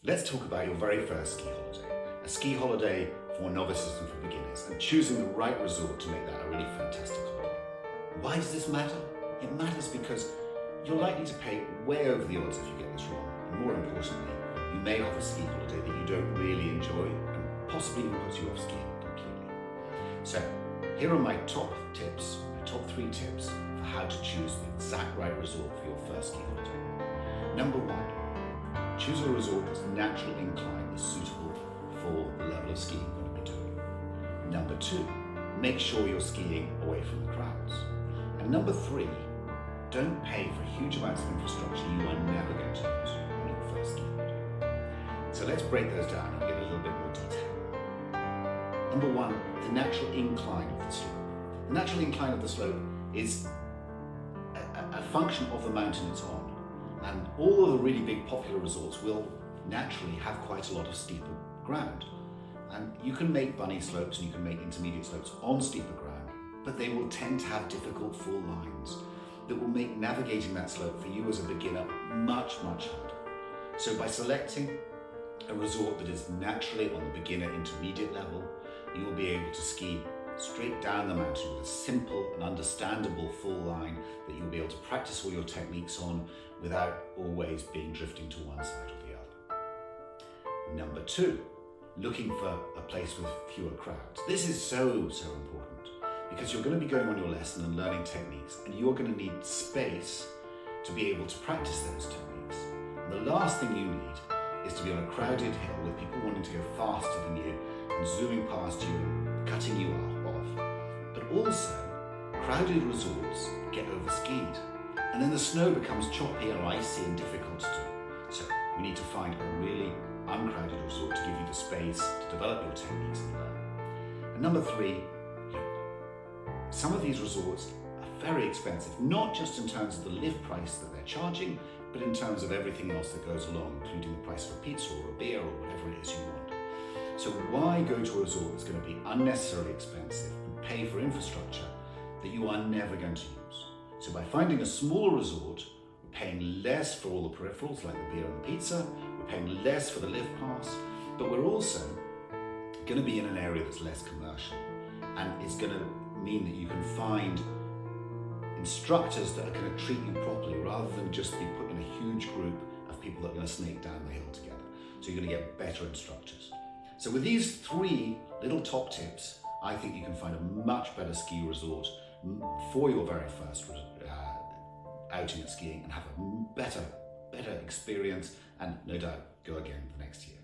Let's talk about your very first ski holiday. A ski holiday for novices and for beginners, and choosing the right resort to make that a really fantastic holiday. Why does this matter? It matters because you're likely to pay way over the odds if you get this wrong. And more importantly, you may have a ski holiday that you don't really enjoy and possibly even puts you off skiing completely. So here are my top tips, my top 3 tips for how to choose the exact right resort for your first ski holiday. Number 1, choose a resort that's natural incline is suitable for the level of skiing you're going to be doing. Number 2, make sure you're skiing away from the crowds. And number 3, don't pay for huge amounts of infrastructure you are never going to use on your first ski holiday. So let's break those down and get a little bit more detail. Number 1, the natural incline of the slope. The natural incline of the slope is a function of the mountain it's on. And all of the really big popular resorts will naturally have quite a lot of steeper ground. And you can make bunny slopes and you can make intermediate slopes on steeper ground, but they will tend to have difficult full lines that will make navigating that slope for you as a beginner much, much harder. So by selecting a resort that is naturally on the beginner intermediate level, you will be able to ski straight down the mountain with a simple and understandable full line that you'll be able to practice all your techniques on without always being drifting to one side or the other. Number 2, looking for a place with fewer crowds. This is so important because you're going to be going on your lesson and learning techniques, and you're going to need space to be able to practice those techniques. And the last thing you need is to be on a crowded hill with people wanting to go faster than you and zooming past you and cutting you off. But also, crowded resorts get overskied, and then the snow becomes choppy and icy and difficult to do. So we need to find a really uncrowded resort to give you the space to develop your techniques and learn. And number 3, some of these resorts are very expensive, not just in terms of the lift price that they're charging, but in terms of everything else that goes along, including the price of a pizza or a beer or whatever it is you want. So why go to a resort that's going to be unnecessarily expensive and pay for infrastructure that you are never going to use? So by finding a smaller resort, we're paying less for all the peripherals like the beer and the pizza, we're paying less for the lift pass, but we're also going to be in an area that's less commercial, and it's going to mean that you can find instructors that are going to treat you properly rather than just be put in a huge group of people that are going to snake down the hill together. So you're going to get better instructors. So with these 3 little top tips, I think you can find a much better ski resort for your very first outing at skiing and have a better experience, and no doubt go again the next year.